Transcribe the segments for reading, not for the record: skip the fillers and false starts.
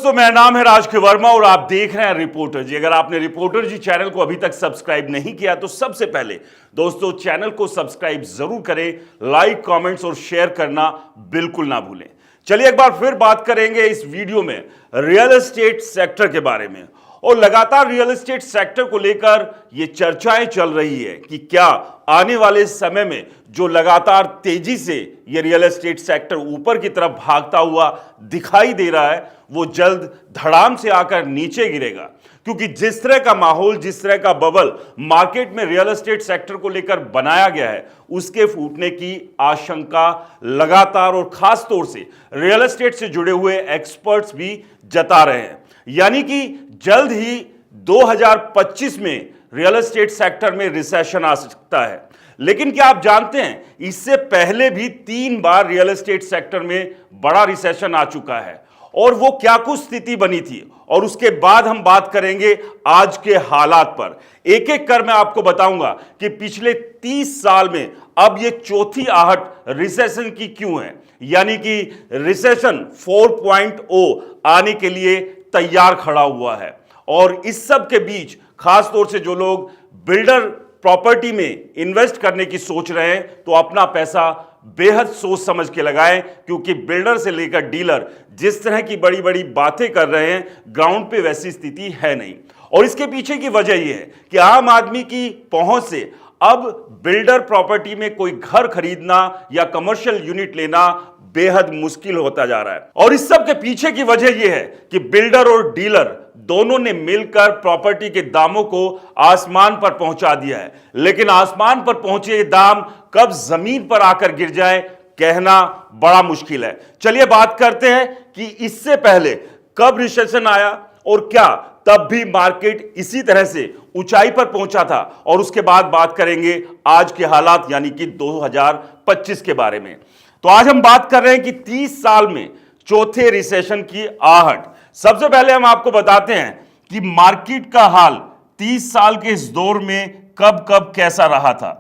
दोस्तों, मेरा नाम है राज के वर्मा और आप देख रहे हैं रिपोर्टर जी। अगर आपने रिपोर्टर जी चैनल को अभी तक सब्सक्राइब नहीं किया तो सबसे पहले दोस्तों चैनल को सब्सक्राइब जरूर करें, लाइक, कमेंट्स और शेयर करना बिल्कुल ना भूलें। चलिए एक बार फिर बात करेंगे इस वीडियो में रियल एस्टेट सेक्टर के बारे में। और लगातार रियल एस्टेट सेक्टर को लेकर ये चर्चाएं चल रही है कि क्या आने वाले समय में जो लगातार तेजी से ये रियल एस्टेट सेक्टर ऊपर की तरफ भागता हुआ दिखाई दे रहा है वो जल्द धड़ाम से आकर नीचे गिरेगा। क्योंकि जिस तरह का माहौल, जिस तरह का बबल मार्केट में रियल एस्टेट सेक्टर को लेकर बनाया गया है, उसके फूटने की आशंका लगातार और खास तौर से रियल एस्टेट से जुड़े हुए एक्सपर्ट्स भी जता रहे हैं। यानी कि जल्द ही 2025 में रियल एस्टेट सेक्टर में रिसेशन आ सकता है। लेकिन क्या आप जानते हैं इससे पहले भी 3 बार रियल एस्टेट सेक्टर में बड़ा रिसेशन आ चुका है और वो क्या कुछ स्थिति बनी थी, और उसके बाद हम बात करेंगे आज के हालात पर। एक एक कर मैं आपको बताऊंगा कि पिछले 30 साल में अब ये चौथी आहट रिसेशन की क्यों है। यानी कि रिसेशन 4.0 आने के लिए तैयार खड़ा हुआ है। और इस सब के बीच खास तौर से जो लोग बिल्डर प्रॉपर्टी में इन्वेस्ट करने की सोच रहे हैं तो अपना पैसा बेहद सोच समझ के लगाएं, क्योंकि बिल्डर से लेकर डीलर जिस तरह की बड़ी बड़ी बातें कर रहे हैं ग्राउंड पे वैसी स्थिति है नहीं। और इसके पीछे की वजह यह है कि आम आदमी की पहुंच से अब बिल्डर प्रॉपर्टी में कोई घर खरीदना या कमर्शियल यूनिट लेना बेहद मुश्किल होता जा रहा है। और इस सब के पीछे की वजह यह है कि बिल्डर और डीलर दोनों ने मिलकर प्रॉपर्टी के दामों को आसमान पर पहुंचा दिया है। लेकिन आसमान पर पहुंचे ये दाम कब जमीन पर आकर गिर जाए कहना बड़ा मुश्किल है। चलिए बात करते हैं कि इससे पहले कब रिसेशन आया और क्या तब भी मार्केट इसी तरह से ऊंचाई पर पहुंचा था, और उसके बाद बात करेंगे आज के हालात यानी कि 2025 के बारे में। तो आज हम बात कर रहे हैं कि 30 साल में चौथे रिसेशन की आहट। सबसे पहले हम आपको बताते हैं कि मार्केट का हाल 30 साल के इस दौर में कब कब कैसा रहा था।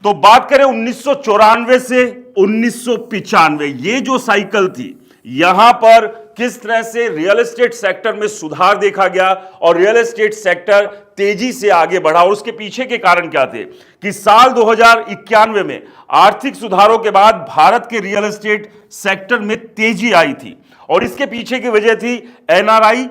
तो बात करें 1994 से 1995, ये जो साइकिल थी, यहां पर किस तरह से रियल एस्टेट सेक्टर में सुधार देखा गया और रियल एस्टेट सेक्टर तेजी से आगे बढ़ा। और उसके पीछे के कारण क्या थे कि साल 2091 में आर्थिक सुधारों के बाद भारत के रियल एस्टेट सेक्टर में तेजी आई थी। और इसके पीछे की वजह थी एनआरआई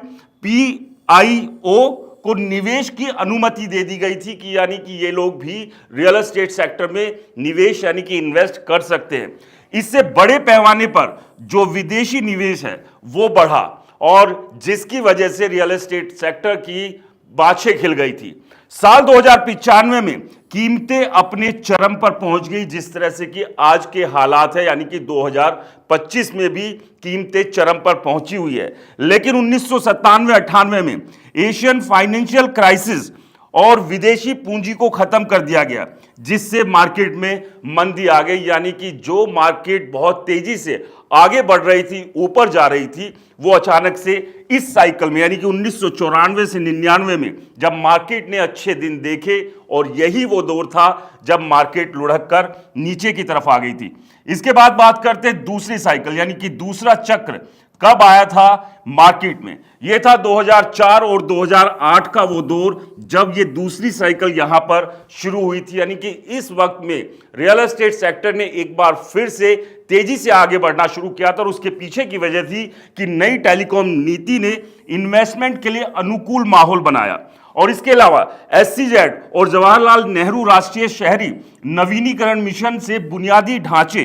पीआईओ को निवेश की अनुमति दे दी गई थी कि यानी कि ये लोग भी रियल एस्टेट सेक्टर में निवेश यानी कि इन्वेस्ट कर सकते हैं। इससे बड़े पैमाने पर जो विदेशी निवेश है वो बढ़ा और जिसकी वजह से रियल एस्टेट सेक्टर की बाछें खिल गई थी। साल 2095 में कीमतें अपने चरम पर पहुंच गई, जिस तरह से कि आज के हालात है, यानी कि 2025 में भी कीमतें चरम पर पहुंची हुई है। लेकिन 1997-98 में एशियन फाइनेंशियल क्राइसिस और विदेशी पूंजी को खत्म कर दिया गया, जिससे मार्केट में मंदी आ गई। यानी कि जो मार्केट बहुत तेजी से आगे बढ़ रही थी, ऊपर जा रही थी, वो अचानक से इस साइकिल में यानी कि 1994 से 99 में जब मार्केट ने अच्छे दिन देखे, और यही वो दौर था जब मार्केट लुढ़क कर नीचे की तरफ आ गई थी। इसके बाद बात करते हैं दूसरी साइकिल यानी कि दूसरा चक्र कब आया था मार्केट में। यह था 2004 और 2008 का वो दौर जब ये दूसरी साइकिल यहां पर शुरू हुई थी। यानी कि इस वक्त में रियल एस्टेट सेक्टर ने एक बार फिर से तेजी से आगे बढ़ना शुरू किया था, और उसके पीछे की वजह थी कि नई टेलीकॉम नीति ने इन्वेस्टमेंट के लिए अनुकूल माहौल बनाया। और इसके अलावा SEZ और जवाहरलाल नेहरू राष्ट्रीय शहरी नवीनीकरण मिशन से बुनियादी ढांचे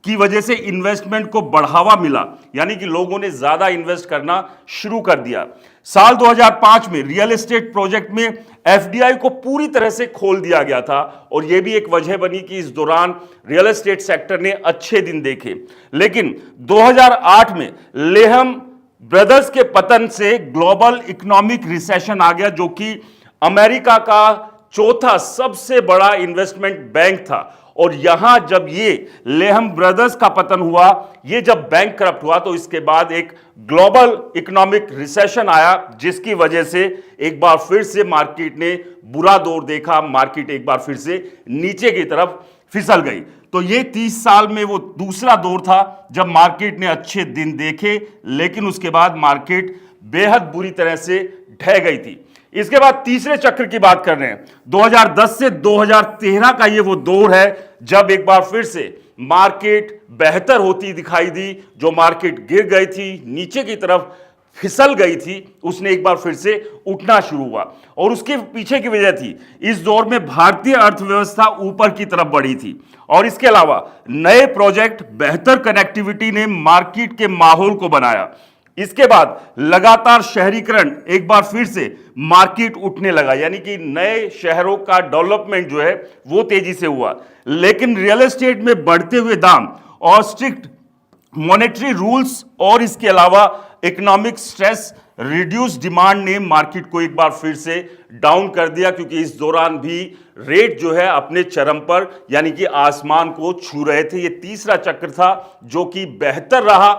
की वजह से इन्वेस्टमेंट को बढ़ावा मिला, यानी कि लोगों ने ज्यादा इन्वेस्ट करना शुरू कर दिया। साल 2005 में रियल एस्टेट प्रोजेक्ट में FDI को पूरी तरह से खोल दिया गया था, और यह भी एक वजह बनी कि इस दौरान रियल एस्टेट सेक्टर ने अच्छे दिन देखे। लेकिन 2008 में लेहम ब्रदर्स के पतन से ग्लोबल इकोनॉमिक रिसेशन आ गया, जो कि अमेरिका का चौथा सबसे बड़ा इन्वेस्टमेंट बैंक था। और यहां जब ये लेहम ब्रदर्स का पतन हुआ, ये जब बैंक करप्ट हुआ, तो इसके बाद एक ग्लोबल इकोनॉमिक रिसेशन आया, जिसकी वजह से एक बार फिर से मार्केट ने बुरा दौर देखा। मार्केट एक बार फिर से नीचे की तरफ फिसल गई। तो ये 30 साल में वो दूसरा दौर था जब मार्केट ने अच्छे दिन देखे, लेकिन उसके बाद मार्केट बेहद बुरी तरह से ढह गई थी। इसके बाद तीसरे चक्र की बात कर रहे हैं, 2010 से 2013 का ये वो दौर है जब एक बार फिर से मार्केट बेहतर होती दिखाई दी। जो मार्केट गिर गई थी, नीचे की तरफ फिसल गई थी, उसने एक बार फिर से उठना शुरू हुआ। और उसके पीछे की वजह थी, इस दौर में भारतीय अर्थव्यवस्था ऊपर की तरफ बढ़ी थी, और इसके अलावा नए प्रोजेक्ट, बेहतर कनेक्टिविटी ने मार्केट के माहौल को बनाया। इसके बाद लगातार शहरीकरण, एक बार फिर से मार्केट उठने लगा, यानी कि नए शहरों का डेवलपमेंट जो है वो तेजी से हुआ। लेकिन रियल एस्टेट में बढ़ते हुए दाम और स्ट्रिक्ट मॉनेटरी रूल्स और इसके अलावा इकोनॉमिक स्ट्रेस, रिड्यूस डिमांड ने मार्केट को एक बार फिर से डाउन कर दिया, क्योंकि इस दौरान भी रेट जो है अपने चरम पर, यानी कि आसमान को छू रहे थे। ये तीसरा चक्र था जो कि बेहतर रहा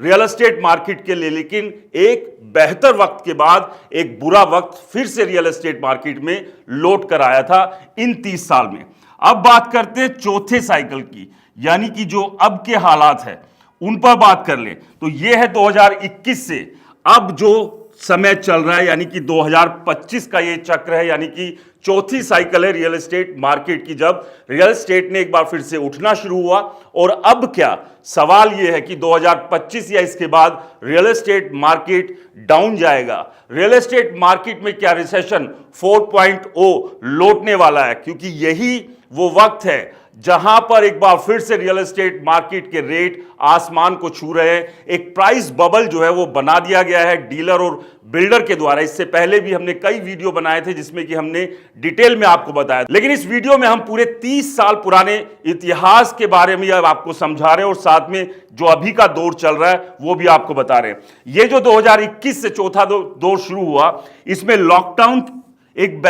रियल एस्टेट मार्केट के लिए, लेकिन एक बेहतर वक्त के बाद एक बुरा वक्त फिर से रियल एस्टेट मार्केट में लौट कर आया था इन 30 साल में। अब बात करते हैं चौथे साइकिल की, यानी कि जो अब के हालात है उन पर बात कर लें तो यह है 2021 से अब जो समय चल रहा है, यानी कि 2025 का ये चक्र है, यानी कि चौथी साइकिल है रियल एस्टेट मार्केट की, जब रियल एस्टेट ने एक बार फिर से उठना शुरू हुआ। और अब क्या सवाल ये है कि 2025 या इसके बाद रियल एस्टेट मार्केट डाउन जाएगा, रियल एस्टेट मार्केट में क्या रिसेशन 4.0 लौटने वाला है, क्योंकि यही वो वक्त है जहां पर एक बार फिर से रियल एस्टेट मार्केट के रेट आसमान को छू रहे हैं। एक प्राइस बबल जो है वो बना दिया गया है डीलर और बिल्डर के द्वारा। इससे पहले भी हमने कई वीडियो बनाए थे जिसमें कि हमने डिटेल में आपको बताया, लेकिन इस वीडियो में हम पूरे 30 साल पुराने इतिहास के बारे में आपको समझा रहे हैं और साथ में जो अभी का दौर चल रहा है वो भी आपको बता रहे हैं। ये जो 2021 से चौथा दौर शुरू हुआ, इसमें लॉकडाउन एक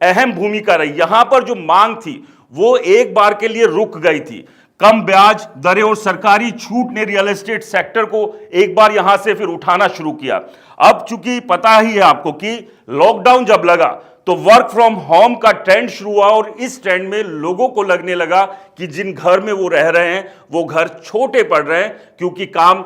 अहम भूमिका रही। यहां पर जो मांग थी वो एक बार के लिए रुक गई थी। कम ब्याज दरें और सरकारी छूट ने रियल एस्टेट सेक्टर को एक बार यहां से फिर उठाना शुरू किया। अब चूंकि पता ही है आपको कि लॉकडाउन जब लगा तो वर्क फ्रॉम होम का ट्रेंड शुरू हुआ, और इस ट्रेंड में लोगों को लगने लगा कि जिन घर में वो रह रहे हैं वो घर छोटे पड़ रहे हैं, क्योंकि काम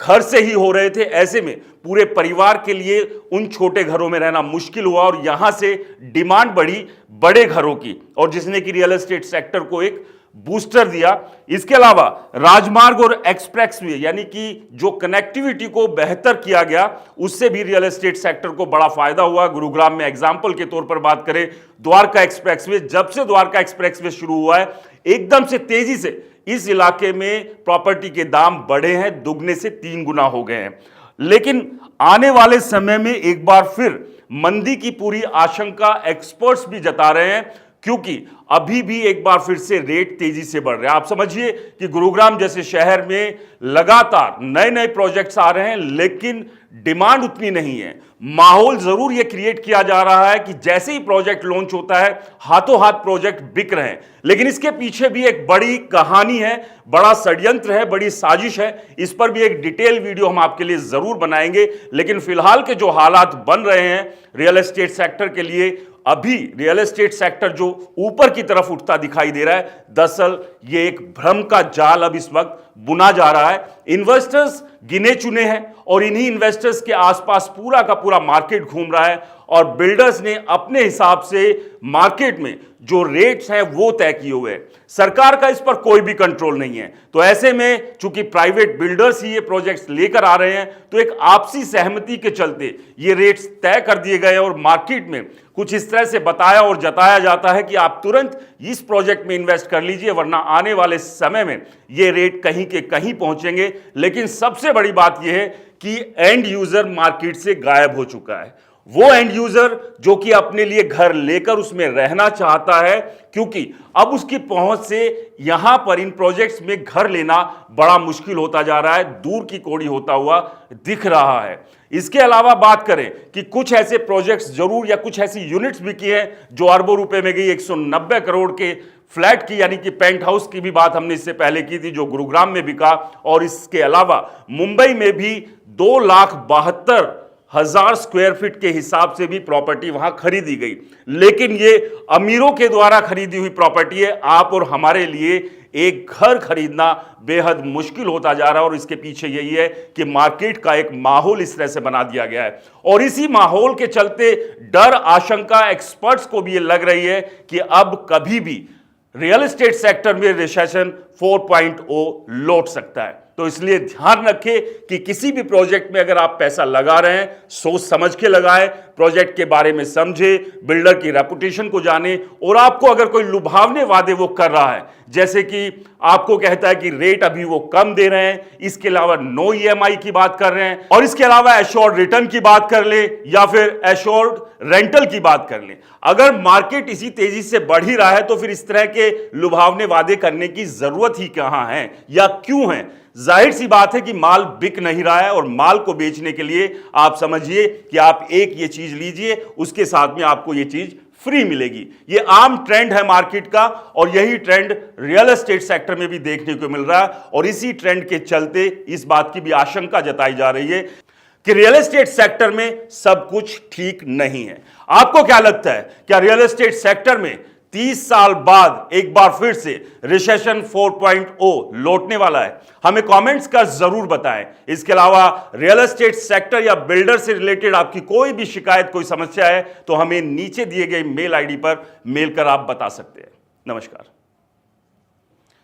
घर से ही हो रहे थे। ऐसे में पूरे परिवार के लिए उन छोटे घरों में रहना मुश्किल हुआ, और यहां से डिमांड बढ़ी बड़े घरों की, और जिसने कि रियल एस्टेट सेक्टर को एक बूस्टर दिया। इसके अलावा राजमार्ग और एक्सप्रेसवे, यानी कि जो कनेक्टिविटी को बेहतर किया गया, उससे भी रियल एस्टेट सेक्टर को बड़ा फायदा हुआ। गुरुग्राम में एग्जांपल के तौर पर बात करें, द्वारका एक्सप्रेसवे, जब से द्वारका एक्सप्रेसवे शुरू हुआ है एकदम से तेजी से इस इलाके में प्रॉपर्टी के दाम बढ़े हैं, दुगने से 3 गुना हो गए हैं। लेकिन आने वाले समय में एक बार फिर मंदी की पूरी आशंका एक्सपर्ट्स भी जता रहे हैं, क्योंकि अभी भी एक बार फिर से रेट तेजी से बढ़ रहे हैं। आप समझिए कि गुरुग्राम जैसे शहर में लगातार नए नए प्रोजेक्ट्स आ रहे हैं, लेकिन डिमांड उतनी नहीं है। माहौल जरूर यह क्रिएट किया जा रहा है कि जैसे ही प्रोजेक्ट लॉन्च होता है हाथों हाथ प्रोजेक्ट बिक रहे हैं, लेकिन इसके पीछे भी एक बड़ी कहानी है, बड़ा षड्यंत्र है, बड़ी साजिश है। इस पर भी एक डिटेल वीडियो हम आपके लिए जरूर बनाएंगे। लेकिन फिलहाल के जो हालात बन रहे हैं रियल एस्टेट सेक्टर के लिए, अभी रियल एस्टेट सेक्टर जो ऊपर की तरफ उठता दिखाई दे रहा है, दरअसल ये एक भ्रम का जाल अब इस वक्त बुना जा रहा है। इन्वेस्टर्स गिने चुने हैं और इन्हीं इन्वेस्टर्स के आसपास पूरा का पूरा मार्केट घूम रहा है, और बिल्डर्स ने अपने हिसाब से मार्केट में जो रेट्स हैं वो तय किए हुए हैं। सरकार का इस पर कोई भी कंट्रोल नहीं है। तो ऐसे में चूंकि प्राइवेट बिल्डर्स ही ये प्रोजेक्ट्स लेकर आ रहे हैं, तो एक आपसी सहमति के चलते ये रेट्स तय कर दिए गए, और मार्केट में कुछ इस तरह से बताया और जताया जाता है कि आप तुरंत इस प्रोजेक्ट में इन्वेस्ट कर लीजिए, वरना आने वाले समय में ये रेट कहीं के कहीं पहुंचेंगे। लेकिन सबसे बड़ी बात यह है कि एंड यूजर मार्केट से गायब हो चुका है। वो एंड यूजर जो कि अपने लिए घर लेकर उसमें रहना चाहता है, क्योंकि अब उसकी पहुंच से यहां पर इन प्रोजेक्ट्स में घर लेना बड़ा मुश्किल होता जा रहा है, दूर की कौड़ी होता हुआ दिख रहा है। इसके अलावा बात करें कि कुछ ऐसे प्रोजेक्ट्स जरूर या कुछ ऐसी यूनिट्स भी की हैं जो अरबों रुपए में गई। 190 करोड़ के फ्लैट की, यानी कि पेंट हाउस की भी बात हमने इससे पहले की थी, जो गुरुग्राम में बिका। और इसके अलावा मुंबई में भी 2,72,000 1000 स्क्वायर फीट के हिसाब से भी प्रॉपर्टी वहां खरीदी गई, लेकिन ये अमीरों के द्वारा खरीदी हुई प्रॉपर्टी है। आप और हमारे लिए एक घर खरीदना बेहद मुश्किल होता जा रहा है और इसके पीछे यही है कि मार्केट का एक माहौल इस तरह से बना दिया गया है और इसी माहौल के चलते डर, आशंका एक्सपर्ट्स को भी ये लग रही है कि अब कभी भी रियल एस्टेट सेक्टर में रिसेशन 4.0 लौट सकता है। तो इसलिए ध्यान रखें कि किसी भी प्रोजेक्ट में अगर आप पैसा लगा रहे हैं, सोच समझ के लगाएं, प्रोजेक्ट के बारे में समझे, बिल्डर की रेपुटेशन को जाने और आपको अगर कोई लुभावने वादे वो कर रहा है, जैसे कि आपको कहता है कि रेट अभी वो कम दे रहे हैं, इसके अलावा नो ईएमआई की बात कर रहे हैं और इसके अलावा एश्योर्ड रिटर्न की बात कर ले या फिर एश्योर्ड रेंटल की बात कर ले, अगर मार्केट इसी तेजी से बढ़ ही रहा है तो फिर इस तरह के लुभावने वादे करने की जरूरत ही कहां है या क्यों है। जाहिर सी बात है कि माल बिक नहीं रहा है और माल को बेचने के लिए आप समझिए कि आप एक ये चीज लीजिए, उसके साथ में आपको ये चीज फ्री मिलेगी। ये आम ट्रेंड है मार्केट का और यही ट्रेंड रियल एस्टेट सेक्टर में भी देखने को मिल रहा है और इसी ट्रेंड के चलते इस बात की भी आशंका जताई जा रही है कि रियल एस्टेट सेक्टर में सब कुछ ठीक नहीं है। आपको क्या लगता है, क्या रियल एस्टेट सेक्टर में 30 साल बाद एक बार फिर से रिसेशन 4.0 लौटने वाला है? हमें कमेंट्स कर जरूर बताएं। इसके अलावा रियल एस्टेट सेक्टर या बिल्डर से रिलेटेड आपकी कोई भी शिकायत, कोई समस्या है तो हमें नीचे दिए गए मेल आईडी पर मेल कर आप बता सकते हैं। नमस्कार।